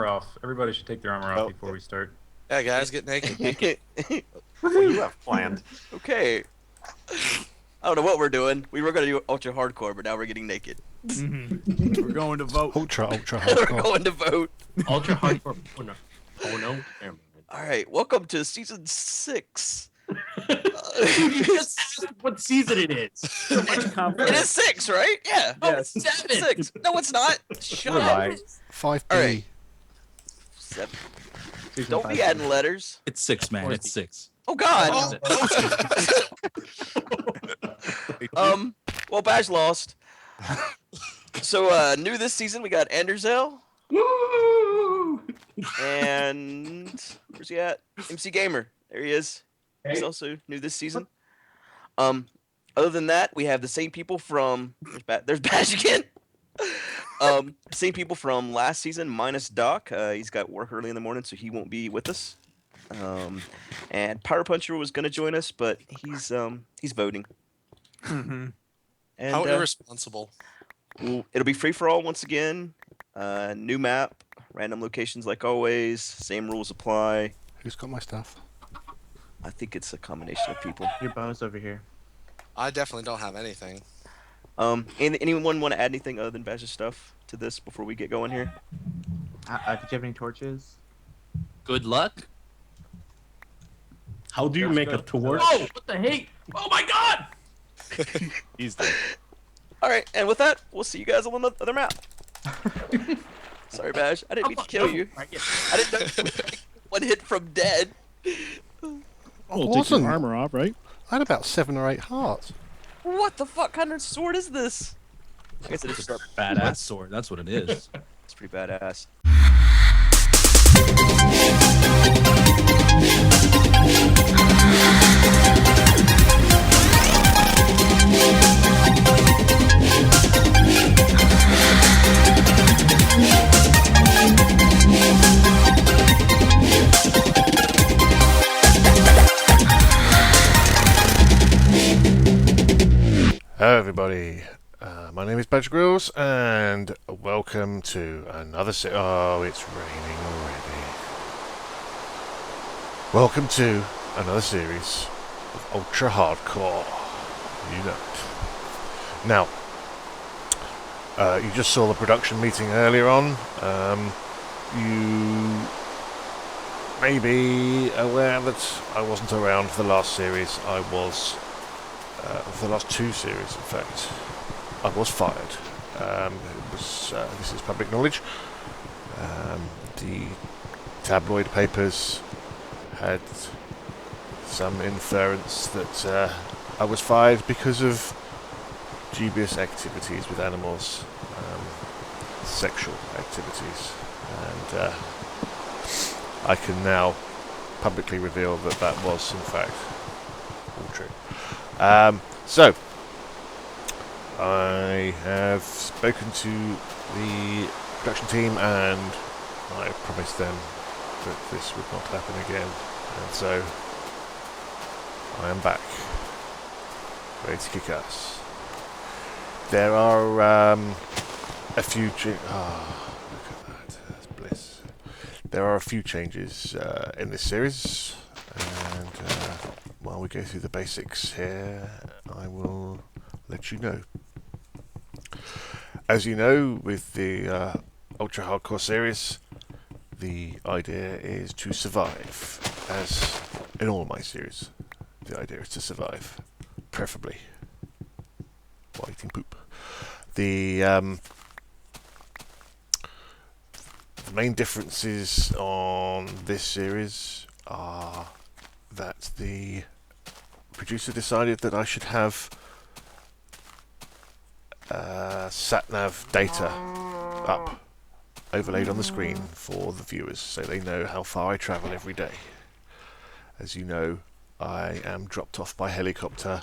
off. Everybody should take their armor off before we start. Yeah, guys, get naked. What do you have planned? Okay. I don't know what we're doing. We were gonna do ultra hardcore, but now we're getting naked. We're going to vote. Ultra We're hardcore. going to vote. Ultra hardcore. Oh no. Oh no. Never mind. All right, welcome to season 6. You just asked what season it is. It is 6, right? Yeah. Yes. Oh, it's 7. No, it's not. Shut up. Lie. 5B. All right. 7. Season Don't 5. be adding letters. It's 6, man. It's 6. Oh God. Well, Bash lost. So, new this season, we got Anderzel. Woo! And where's he at? MC Gamer. There he is. He's also new this season. Other than that, we have the same people from there's Bash again. Same people from last season minus Doc. He's got work early in the morning, so he won't be with us. And Power Puncher was gonna join us, but he's voting. And How irresponsible. it'll be free for all once again. New map, random locations like always. Same rules apply. Who's got my stuff? I think it's a combination of people. Your boss over here. I definitely don't have anything. Anyone want to add anything other than Bash's stuff to this before we get going here? Did you have any torches? Good luck. How do you make a torch? Oh, what the hate? Oh my God! He's dead. All right, and with that, we'll see you guys on the other map. Sorry, Bash. I didn't mean to kill you. I didn't know you would take one hit from dead. Oh, Well, take your armor off, right? I had about 7 or 8 hearts. What the fuck kind of sword is this? I guess it is It's a badass sword. That's what it is. It's pretty badass. Hello everybody, my name is Badge Grills and welcome to another oh, it's raining already. Welcome to another series of Ultra Hardcore. You know it. Now, you just saw the production meeting earlier on. You may be aware that I wasn't around for the last series. I was for the last 2 series, in fact. I was fired. This is public knowledge. The tabloid papers had some inference that I was fired because of dubious activities with animals, sexual activities, and I can now publicly reveal that that was, in fact, all true. So, I have spoken to the production team and I promised them that this would not happen again, and so I am back, ready to kick ass. There are a few look at that, that's bliss. There are a few changes in this series, and while we go through the basics here, I will let you know. As you know, with the Ultra Hardcore series, the idea is to survive. As in all my series, the idea is to survive, preferably while eating poop. The main differences on this series are that the producer decided that I should have sat-nav data up, overlaid on the screen for the viewers, so they know how far I travel every day. As you know, I am dropped off by helicopter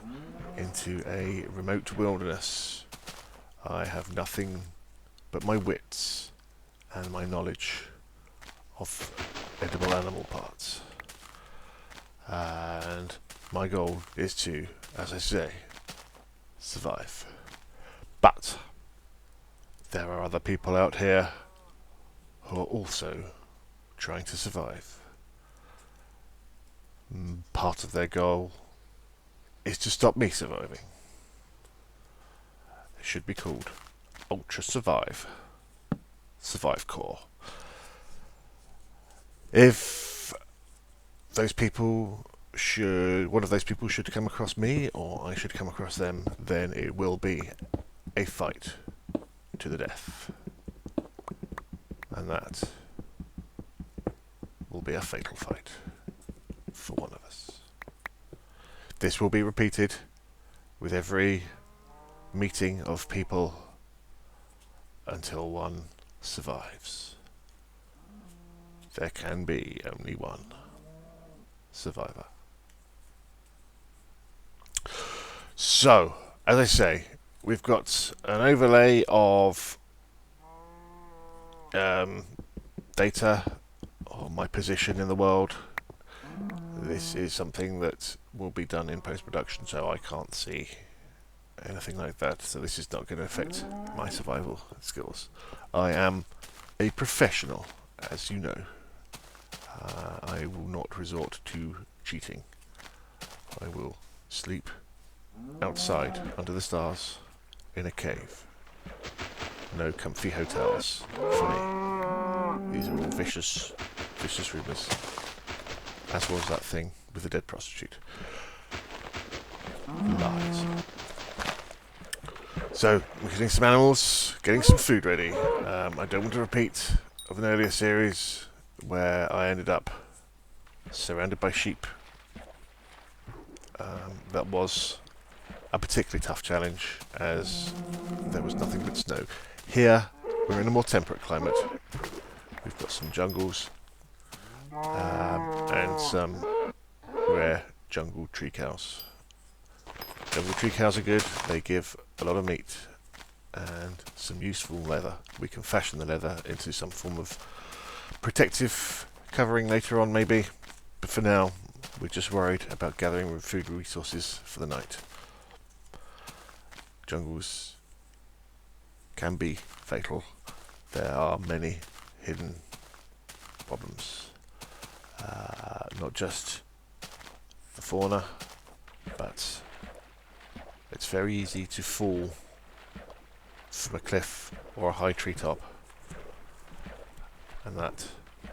into a remote wilderness. I have nothing but my wits and my knowledge of edible animal parts. And my goal is to, as I say, survive. But there are other people out here who are also trying to survive. Part of their goal is to stop me surviving. It should be called Ultra Survive. Survive Core. If those people one of those people should come across me, or I should come across them, then it will be a fight to the death. And that will be a fatal fight for one of us. This will be repeated with every meeting of people until one survives. There can be only one survivor. So, as I say, we've got an overlay of data on my position in the world. This is something that will be done in post-production, so I can't see anything like that, so this is not going to affect my survival skills. I am a professional, as you know. I will not resort to cheating. I will sleep outside under the stars in a cave. No comfy hotels for me. These are all vicious rumours. As was that thing with the dead prostitute. Lies. So, we're getting some animals, getting some food ready. I don't want to repeat of an earlier series where I ended up surrounded by sheep. That was a particularly tough challenge, as there was nothing but snow. Here, we're in a more temperate climate. We've got some jungles and some rare jungle tree cows. Jungle tree cows are good. They give a lot of meat and some useful leather. We can fashion the leather into some form of protective covering later on, maybe. But for now, we're just worried about gathering food resources for the night. Jungles can be fatal. There are many hidden problems. Not just the fauna, but it's very easy to fall from a cliff or a high treetop, and that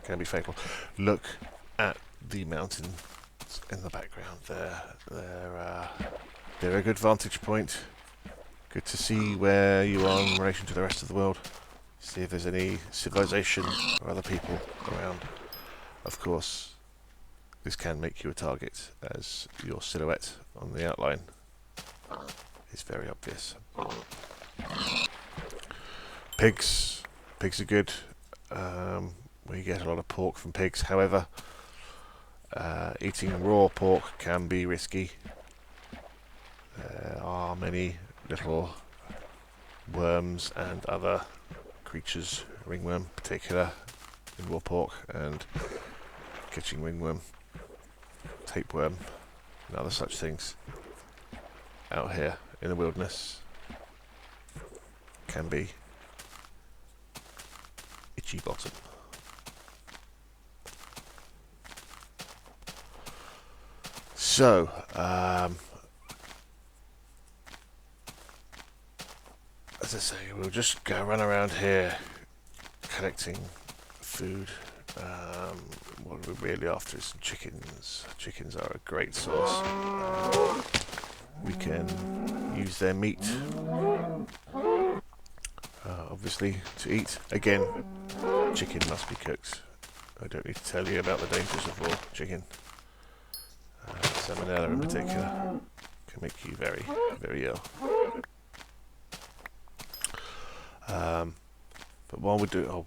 can be fatal. Look at the mountains in the background there. They're a good vantage point. Good to see where you are in relation to the rest of the world. See if there's any civilization or other people around. Of course, this can make you a target, as your silhouette on the outline is very obvious. Pigs are good. We get a lot of pork from pigs. However, eating raw pork can be risky. There are many little worms and other creatures, ringworm in particular, in raw pork, and catching ringworm, tapeworm, and other such things out here in the wilderness can be itchy bottom. So, as I say, we'll just go run around here collecting food. What we're really after is some chickens. Chickens are a great source. We can use their meat, obviously, to eat. Again, chicken must be cooked. I don't need to tell you about the dangers of raw chicken. Salmonella in particular can make you very, very ill. But while we do,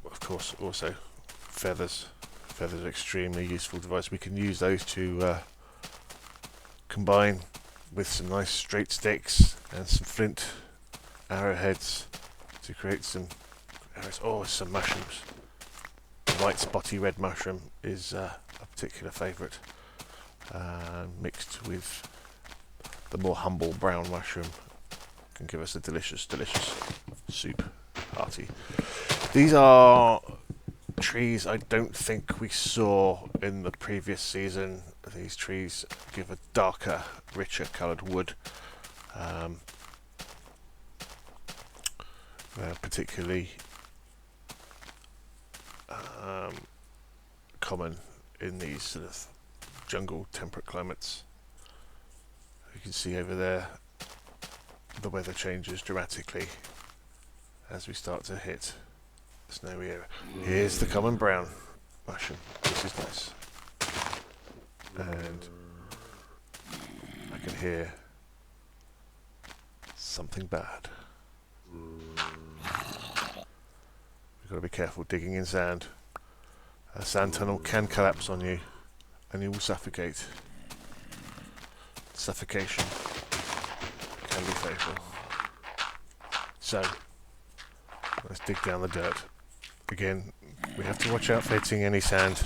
of course, also feathers. Feathers are extremely useful device. We can use those to combine with some nice straight sticks and some flint arrowheads to create some arrows. Oh, some mushrooms. The white spotty red mushroom is a particular favourite. Mixed with the more humble brown mushroom can give us a delicious, delicious soup. Hearty. These are trees I don't think we saw in the previous season. These trees give a darker, richer coloured wood. They're particularly common in these sort of jungle temperate climates. You can see over there the weather changes dramatically as we start to hit the snowy area. Here's the common brown mushroom. This is nice. And I can hear something bad. We've got to be careful digging in sand. A sand tunnel can collapse on you and you will suffocate. Suffocation can be fatal. So, let's dig down the dirt. Again, we have to watch out for hitting any sand.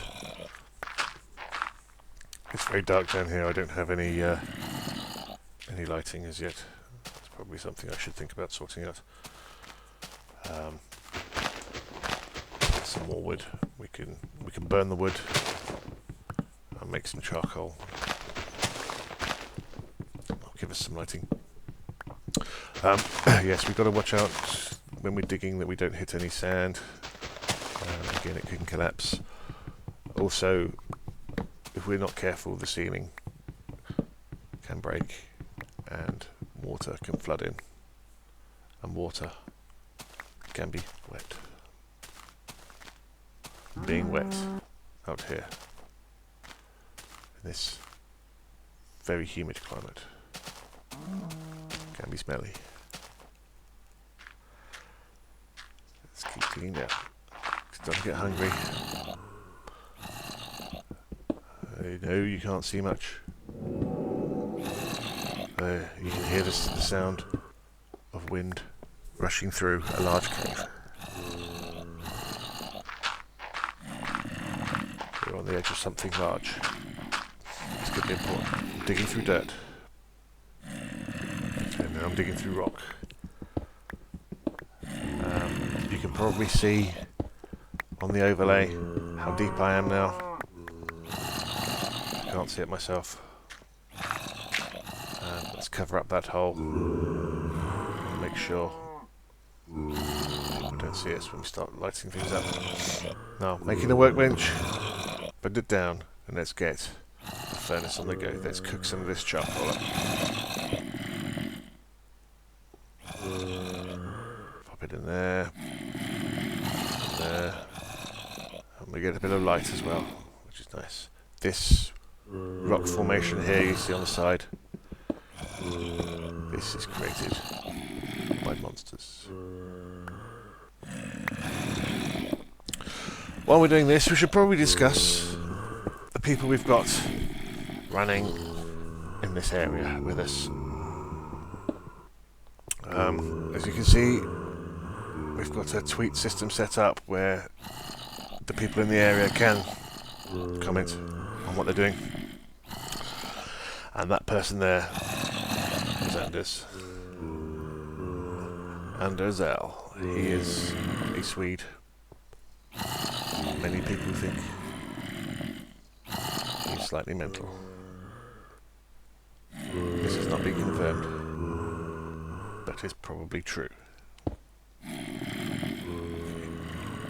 It's very dark down here. I don't have any lighting as yet. That's probably something I should think about sorting out. Some more wood. We can burn the wood and make some charcoal. That'll give us some lighting. Yes, we've got to watch out when we're digging that we don't hit any sand. Again, it can collapse. Also, if we're not careful, the ceiling can break and water can flood in. And water can be wet. Being wet out here in this very humid climate can be smelly. Let's keep digging down. Don't get hungry. No, you can't see much. You can hear the sound of wind rushing through a large cave. We're on the edge of something large. This could be important. I'm digging through dirt. And now I'm digging through rock. You can probably see on the overlay how deep I am now. I can't see it myself. Let's cover up that hole and make sure people don't see us when we start lighting things up. Now, making a workbench, put it down, and let's get the furnace on the go. Let's cook some of this charcoal up. Pop it in there. There. And we get a bit of light as well, which is nice. This rock formation here you see on the side, this is created by monsters. While we're doing this, we should probably discuss the people we've got running in this area with us. As you can see, we've got a tweet system set up where the people in the area can comment on what they're doing. And that person there is Anders. Anders L. He is a Swede. Many people think he's slightly mental. This has not been confirmed, but is probably true.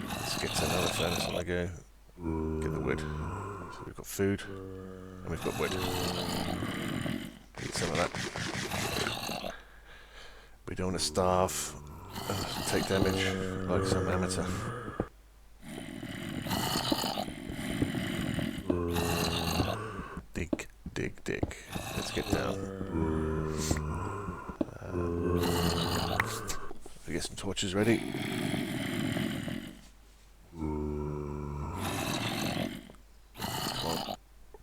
Let's get to another furnace on the go. Get the wood. So we've got food and we've got wood. Eat some of that. We don't want to starve and take damage like some amateur. Dig, dig, dig. Let's get down. Get some torches ready.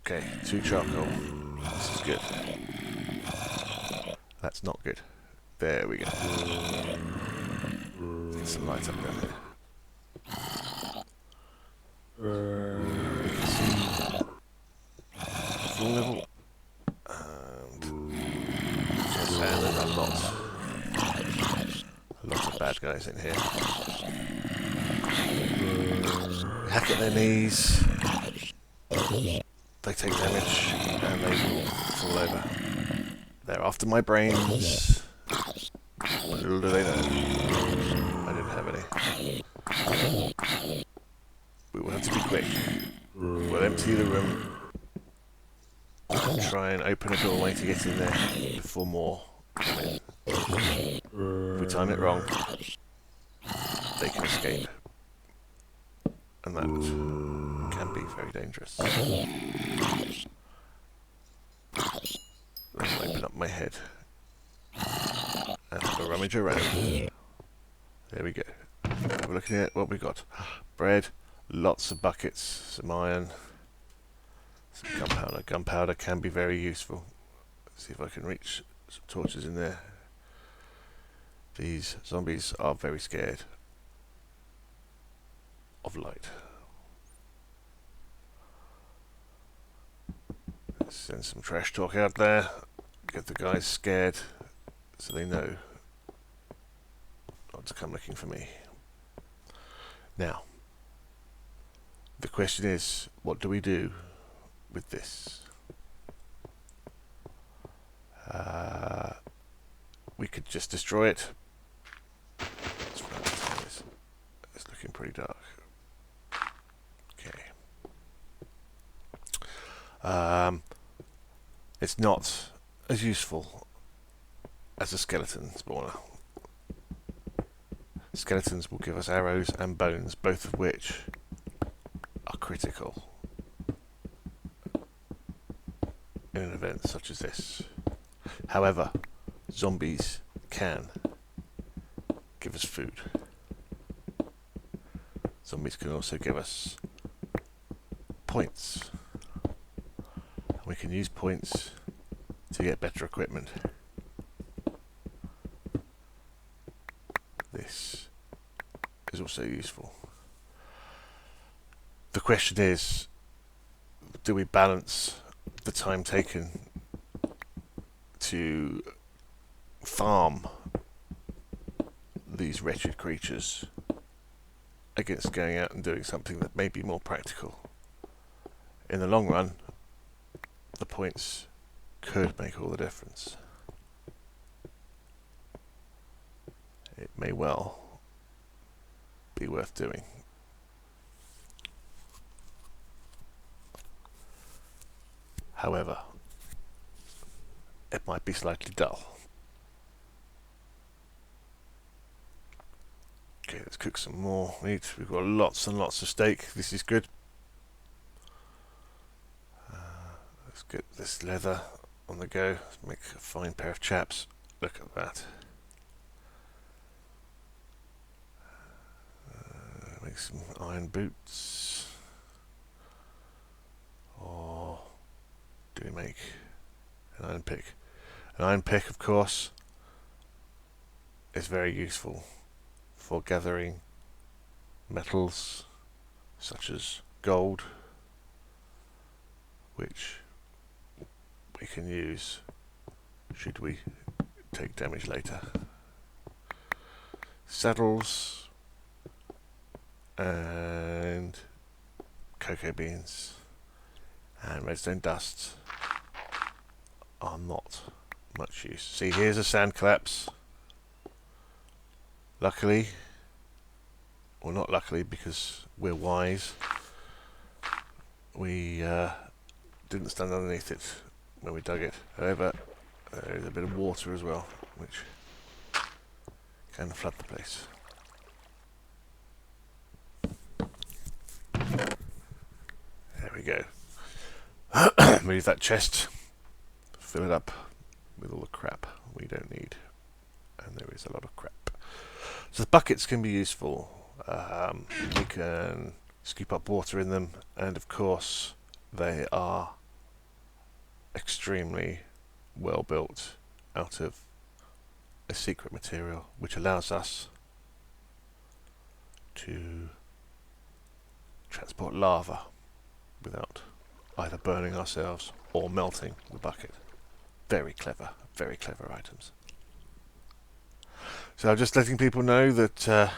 Okay, 2 charcoal. This is good. That's not good. There we go. Get some light up down here. You can see full level. And there's a lot. A lot of bad guys in here. We hack at their knees, they take damage, and they will fall over. They're after my brains. Little do they know, I didn't have any. We will have to be quick. We'll empty the room. Try and open a doorway to get in there before more come in. If we time it wrong, they can escape. And that can be very dangerous. Let's open up my head and have a rummage around. There we go. Have a look at it. What we got? Bread, lots of buckets, some iron, some gunpowder. Gunpowder can be very useful. Let's see if I can reach some torches in there. These zombies are very scared of light. Let's send some trash talk out there. Get the guys scared so they know not to come looking for me. Now, the question is, what do we do with this? We could just destroy it. It's looking pretty dark. Okay. It's not as useful as a skeleton spawner. Skeletons will give us arrows and bones, both of which are critical in an event such as this. However, zombies can give us food. Zombies can also give us points. And we can use points to get better equipment. This is also useful. The question is, do we balance the time taken to farm these wretched creatures against going out and doing something that may be more practical? In the long run, the points could make all the difference. It may well be worth doing. However, it might be slightly dull. Okay, let's cook some more meat. We've got lots and lots of steak. This is good. Let's get this leather on the go. Let's make a fine pair of chaps. Look at that. Make some iron boots. Or do we make an iron pick? An iron pick, of course, is very useful for gathering metals such as gold, which we can use should we take damage later. Saddles and cocoa beans and redstone dust are not much use. See, here's a sand collapse. Luckily, or not luckily, because we're wise, we didn't stand underneath it when we dug it. However, there is a bit of water as well, which can flood the place. There we go. Move that chest, fill it up with all the crap we don't need, and there is a lot of crap. So the buckets can be useful. We can scoop up water in them, and of course they are extremely well built out of a secret material which allows us to transport lava without either burning ourselves or melting the bucket. Very clever items. So I'm just letting people know that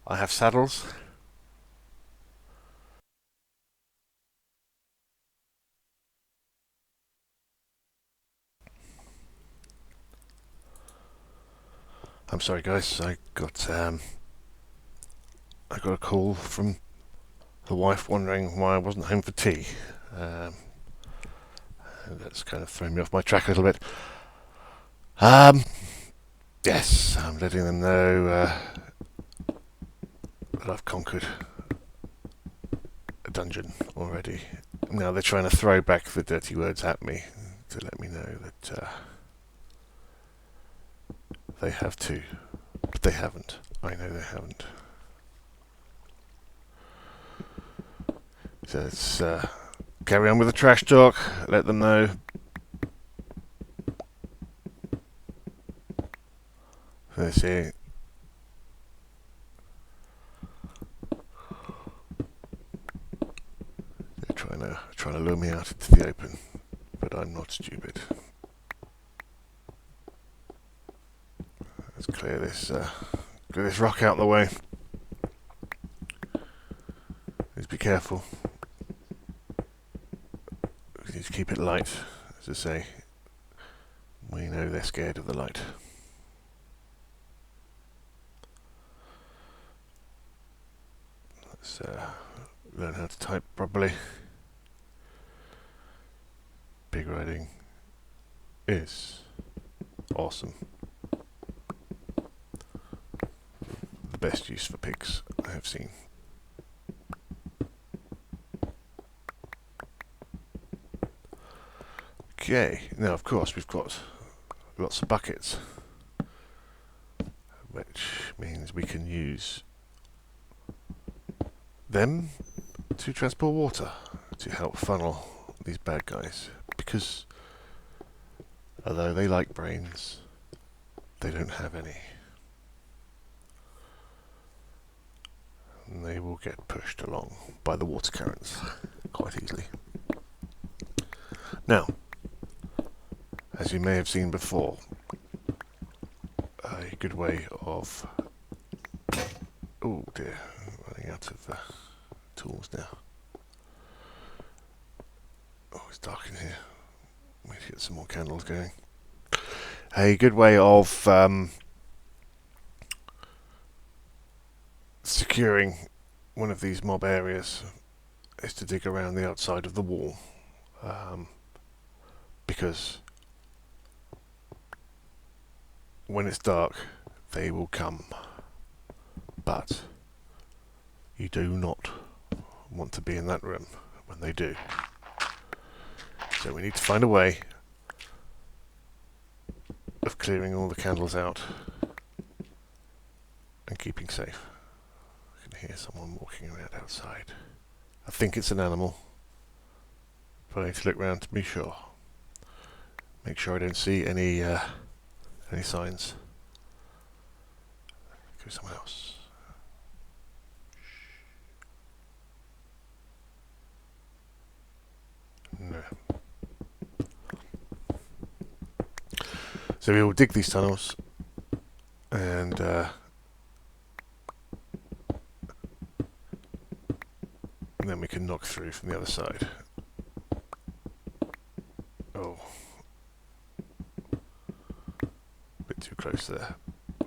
I have saddles. I'm sorry, guys. I got a call from the wife wondering why I wasn't home for tea. And that's kind of thrown me off my track a little bit. Yes, I'm letting them know that I've conquered a dungeon already. Now they're trying to throw back the dirty words at me to let me know that they have too. But they haven't. I know they haven't. So let's carry on with the trash talk. Let them know. Let's see. They're trying to lure me out into the open, but I'm not stupid. Let's clear this rock out of the way. Please be careful. We need to keep it light, as I say. We know they're scared of the light. Let's learn how to type properly. Pig riding is awesome. The best use for pigs I have seen. Okay, now of course we've got lots of buckets, which means we can use them to transport water to help funnel these bad guys, because although they like brains, they don't have any, and they will get pushed along by the water currents quite easily. Now, as you may have seen before, a good way of... Oh dear, I'm running out of tools now. Oh, it's dark in here. We need to get some more candles going. A good way of securing one of these mob areas is to dig around the outside of the wall, because when it's dark they will come, but you do not want to be in that room when they do. So we need to find a way of clearing all the candles out and keeping safe. I can hear someone walking around outside. I think it's an animal, but I need to look around to be sure. Make sure I don't see any signs. Go somewhere else. No. So we will dig these tunnels and then we can knock through from the other side. Oh. A bit too close there.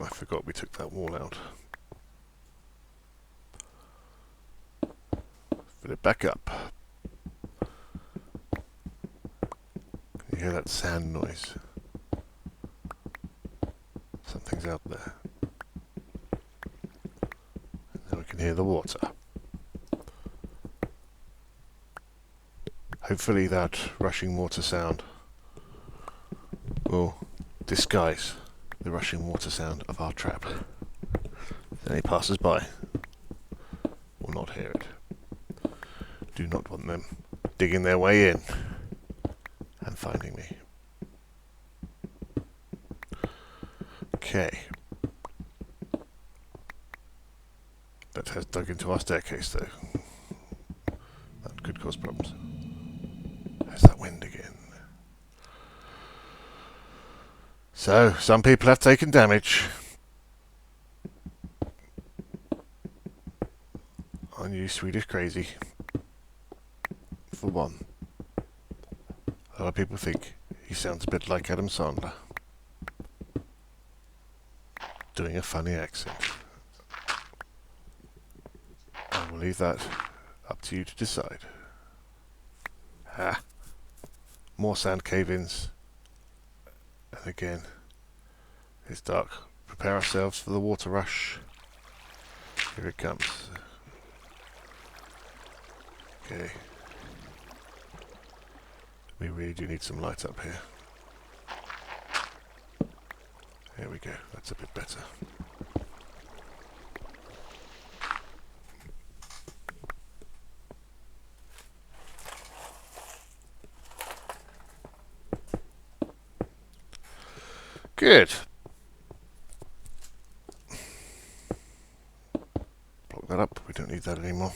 I forgot we took that wall out. Fill it back up. Can you hear that sand noise? Something's out there. And then we can hear the water. Hopefully that rushing water sound will disguise the rushing water sound of our trap. Any passers-by will not hear it. Do not want them digging their way in and finding me. Okay. That has dug into our staircase though. That could cause problems. There's that wind again. So, some people have taken damage. On you, Swedish crazy. For one. A lot of people think he sounds a bit like Adam Sandler. doing a funny accent. I will leave that up to you to decide. Ah, more sand cave-ins. And again, it's dark. Prepare ourselves for the water rush. Here it comes. Okay. We really do need some light up here. There we go. That's a bit better. Good. Block that up. We don't need that anymore.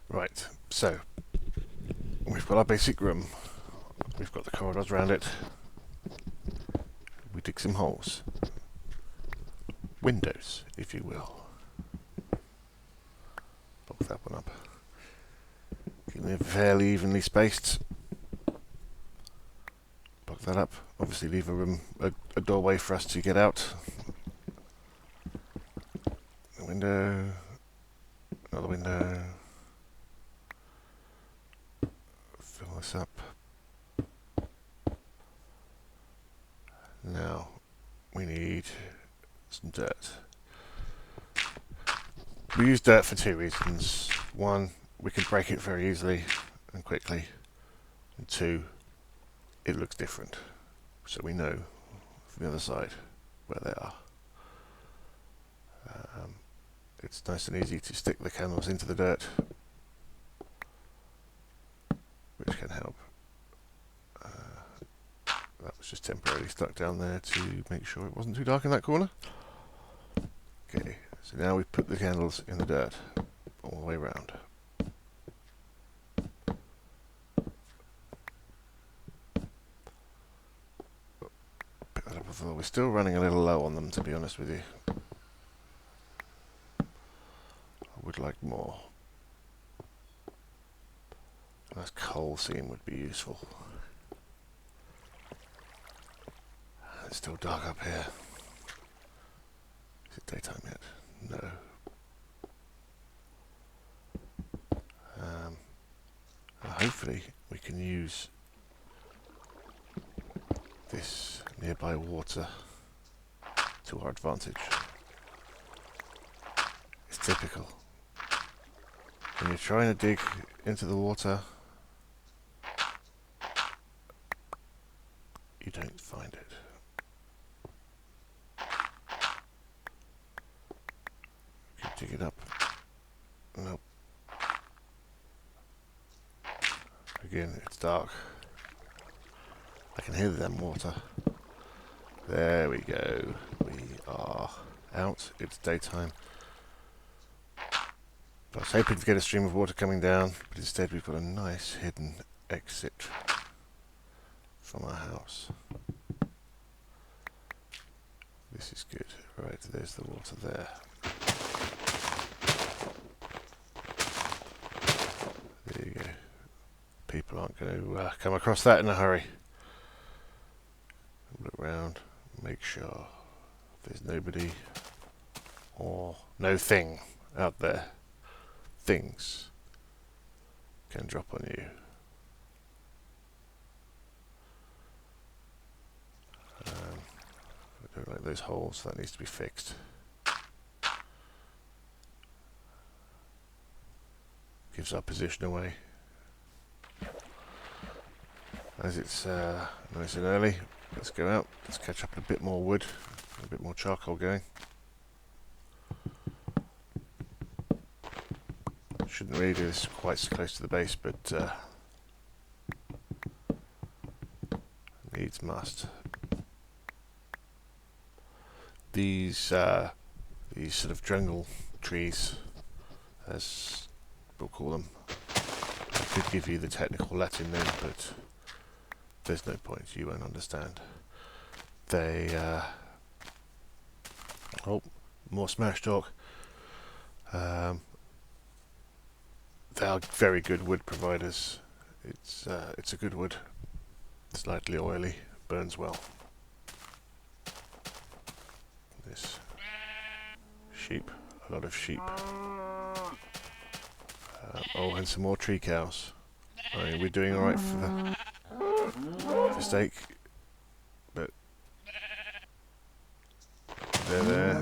Right, so we've got our basic room. We've got the corridors around it. We dig some holes. Windows, if you will. Block that one up. Keep them fairly evenly spaced. Block that up. Obviously leave a room, a doorway for us to get out. A window. Another window. Fill this up. Now we need some dirt. We use dirt for two reasons. One, we can break it very easily and quickly. And two, it looks different. So we know from the other side where they are. It's nice and easy to stick the candles into the dirt, which can help. That was just temporarily stuck down there to make sure it wasn't too dark in that corner. Okay, so now we put the candles in the dirt all the way around. Pick that up, although we're still running a little low on them, to be honest with you. I would like more. A nice coal seam would be useful. It's still dark up here. Is it daytime yet? No. Hopefully we can use this nearby water to our advantage. It's typical. When you're trying to dig into the water, you don't find it. Dig it up. Nope. Again, it's dark. I can hear them water. There we go. We are out. It's daytime. I was hoping to get a stream of water coming down, but instead we've got a nice hidden exit from our house. This is good. Right, there's the water there. There you go. People aren't going to come across that in a hurry. Look round, make sure there's nobody or no thing out there. Things can drop on you. I don't like those holes, that needs to be fixed. Gives our position away. As it's nice and early, let's go out, let's catch up a bit more wood, a bit more charcoal going. Shouldn't really do this quite so close to the base, but needs must. These sort of jungle trees, as we'll call them, I could give you the technical Latin name, but there's no point, you won't understand. They, oh, more smash talk. They are very good wood providers. It's a good wood. Slightly oily, burns well. This sheep, a lot of sheep. Oh, and some more tree cows. I mean, we're doing all right for steak, but they're there.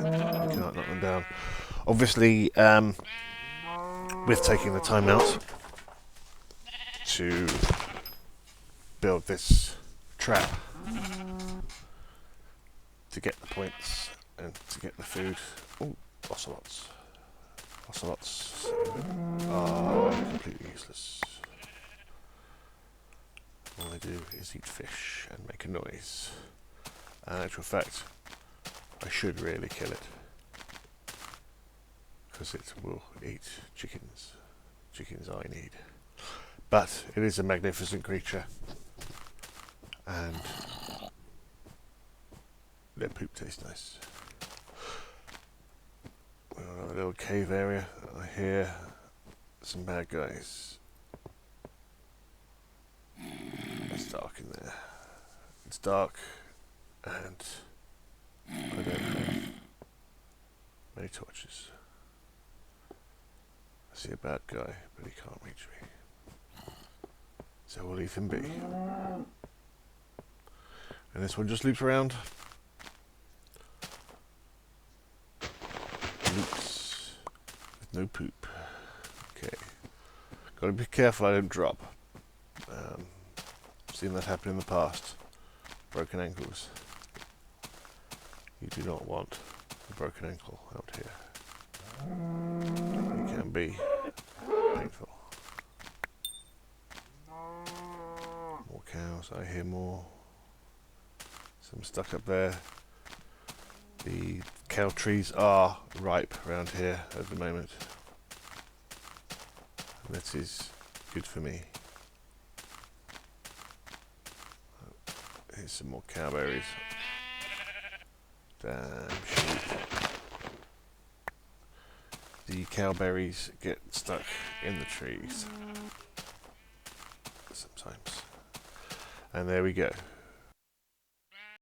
You can't knock them down. Obviously, with taking the time out to build this trap to get the points and to get the food. Oh, ocelots. Ocelots are completely useless. All they do is eat fish and make a noise. And in actual fact, I should really kill it, because it will eat chickens. Chickens I need. But it is a magnificent creature, and their poop tastes nice. We're on a little cave area. I hear some bad guys. It's dark in there. It's dark, and I don't have many torches. I see a bad guy, but he can't reach me. So we'll leave him be. And this one just loops around. Loops with no poop. Okay. Gotta be careful I don't drop. Seen that happen in the past. Broken ankles. You do not want a broken ankle out here. It can be painful. More cows, I hear more. Some stuck up there. The cow trees are ripe around here at the moment. And that is good for me. Here's some more cowberries. Damn sheep. The cowberries get stuck in the trees sometimes. And there we go.